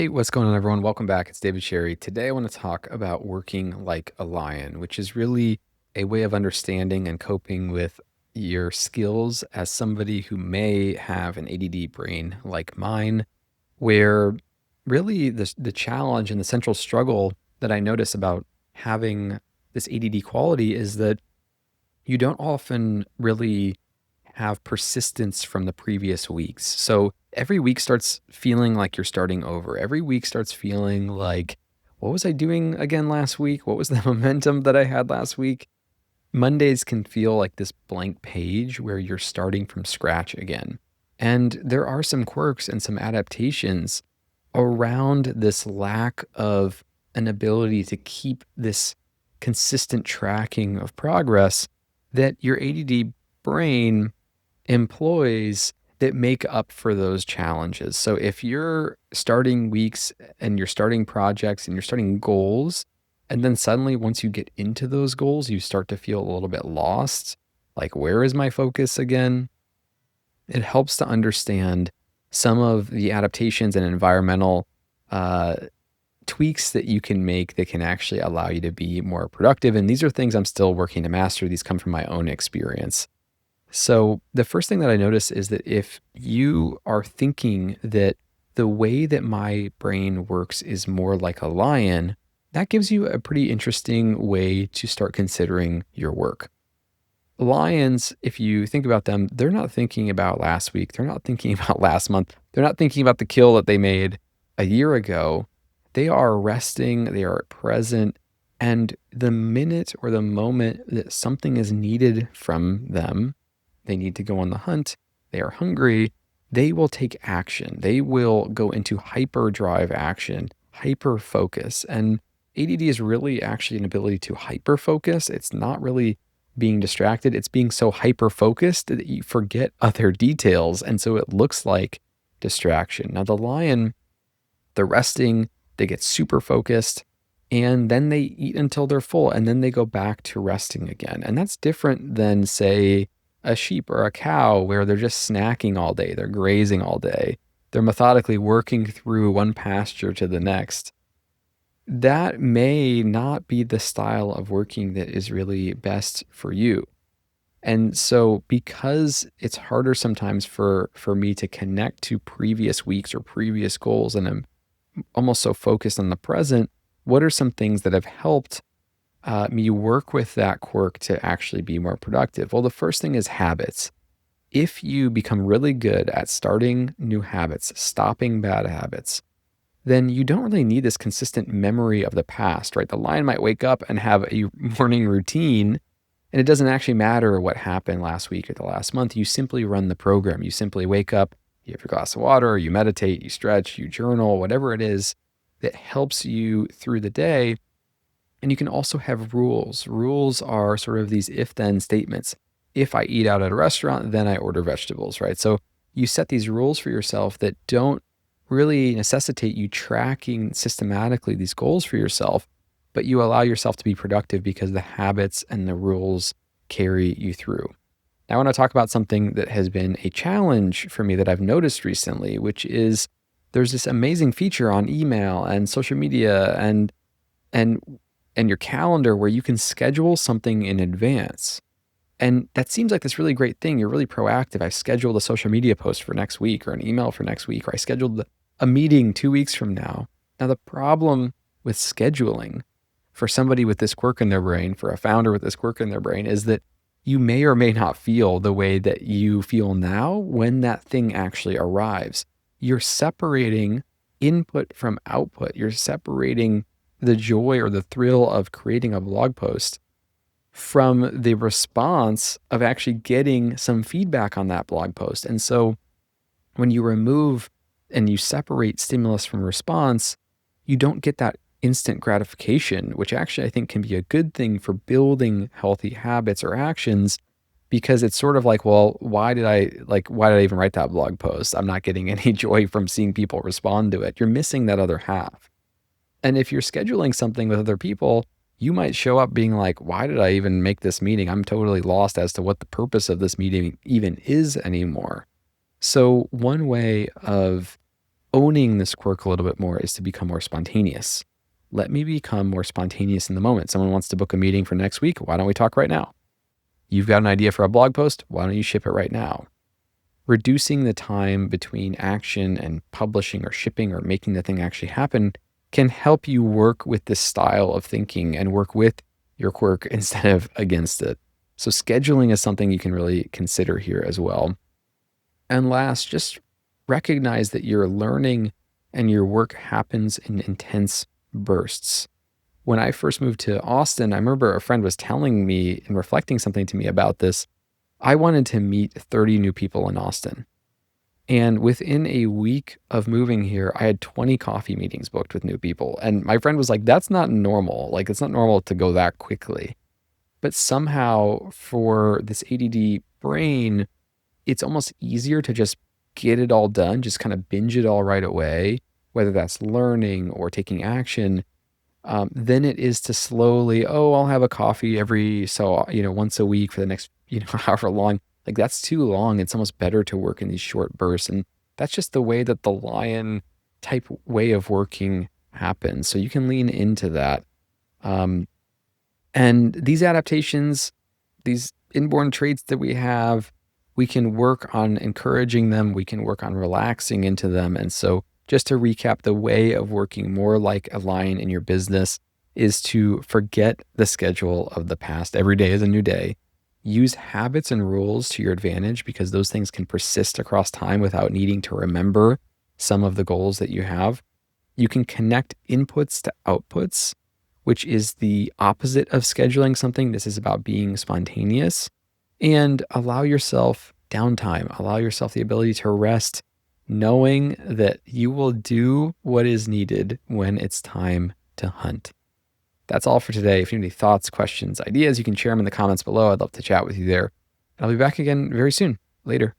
Hey, what's going on, everyone? Welcome back. It's David Sherry. Today, I want to talk about working like a lion, which is really a way of understanding and coping with your skills as somebody who may have an ADD brain like mine, where really the challenge and the central struggle that I notice about having this ADD quality is that you don't often really have persistence from the previous weeks. So every week starts feeling like you're starting over. Every week starts feeling like, what was I doing again last week? What was the momentum that I had last week? Mondays can feel like this blank page where you're starting from scratch again. And there are some quirks and some adaptations around this lack of an ability to keep this consistent tracking of progress that your ADD brain employs that make up for those challenges. So if you're starting weeks and you're starting projects and you're starting goals, and then suddenly once you get into those goals, you start to feel a little bit lost, like where is my focus again? It helps to understand some of the adaptations and environmental uh, tweaks that you can make that can actually allow you to be more productive. And these are things I'm still working to master. These come from my own experience. So the first thing that I notice is that if you are thinking that the way that my brain works is more like a lion, that gives you a pretty interesting way to start considering your work. Lions, if you think about them, they're not thinking about last week. They're not thinking about last month. They're not thinking about the kill that they made a year ago. They are resting, they are present. And the minute or the moment that something is needed from them, they need to go on the hunt, they are hungry, they will take action. They will go into hyperdrive action, hyper focus. And ADD is really actually an ability to hyper focus. It's not really being distracted. It's being so hyper focused that you forget other details. And so it looks like distraction. Now, the lion, they're resting, they get super focused, and then they eat until they're full, and then they go back to resting again. And that's different than, say, a sheep or a cow where they're just snacking all day, they're grazing all day, they're methodically working through one pasture to the next. That may not be the style of working that is really best for you. And so because it's harder sometimes for me to connect to previous weeks or previous goals, and I'm almost so focused on the present, what are some things that have helped me work with that quirk to actually be more productive? Well, the first thing is habits. If you become really good at starting new habits, stopping bad habits, then you don't really need this consistent memory of the past, right? The lion might wake up and have a morning routine, and it doesn't actually matter what happened last week or the last month. You simply run the program. You simply wake up, you have your glass of water, you meditate, you stretch, you journal, whatever it is that helps you through the day. And you can also have rules. Rules are sort of these if-then statements. If I eat out at a restaurant, then I order vegetables, right? So you set these rules for yourself that don't really necessitate you tracking systematically these goals for yourself, but you allow yourself to be productive because the habits and the rules carry you through. Now, I want to talk about something that has been a challenge for me that I've noticed recently, which is there's this amazing feature on email and social media and your calendar where you can schedule something in advance. And that seems like this really great thing. You're really proactive. I've scheduled a social media post for next week or an email for next week, or I scheduled a meeting 2 weeks from now. Now, the problem with scheduling for somebody with this quirk in their brain, for a founder with this quirk in their brain, is that you may or may not feel the way that you feel now when that thing actually arrives. You're separating input from output. You're separating the joy or the thrill of creating a blog post from the response of actually getting some feedback on that blog post. And so when you remove and you separate stimulus from response, you don't get that instant gratification, which actually I think can be a good thing for building healthy habits or actions, because it's sort of like, well, why did I even write that blog post? I'm not getting any joy from seeing people respond to it. You're missing that other half. And if you're scheduling something with other people, you might show up being like, why did I even make this meeting? I'm totally lost as to what the purpose of this meeting even is anymore. So one way of owning this quirk a little bit more is to become more spontaneous. Let me become more spontaneous in the moment. Someone wants to book a meeting for next week. Why don't we talk right now? You've got an idea for a blog post. Why don't you ship it right now? Reducing the time between action and publishing or shipping or making the thing actually happen can help you work with this style of thinking and work with your quirk instead of against it. So scheduling is something you can really consider here as well. And last, just recognize that your learning and your work happens in intense bursts. When I first moved to Austin, I remember a friend was telling me and reflecting something to me about this. I wanted to meet 30 new people in Austin. And within a week of moving here, I had 20 coffee meetings booked with new people. And my friend was like, that's not normal. Like, it's not normal to go that quickly. But somehow for this ADD brain, it's almost easier to just get it all done, just kind of binge it all right away, whether that's learning or taking action, than it is to slowly, oh, I'll have a coffee every once a week for the next, however long. Like that's too long. It's almost better to work in these short bursts. And that's just the way that the lion type way of working happens. So you can lean into that. And these adaptations, these inborn traits that we have, we can work on encouraging them. We can work on relaxing into them. And so just to recap, the way of working more like a lion in your business is to forget the schedule of the past. Every day is a new day. Use habits and rules to your advantage because those things can persist across time without needing to remember some of the goals that you have. You can connect inputs to outputs, which is the opposite of scheduling something. This is about being spontaneous, and allow yourself downtime, allow yourself the ability to rest, knowing that you will do what is needed when it's time to hunt. That's all for today. If you have any thoughts, questions, ideas, you can share them in the comments below. I'd love to chat with you there. And I'll be back again very soon. Later.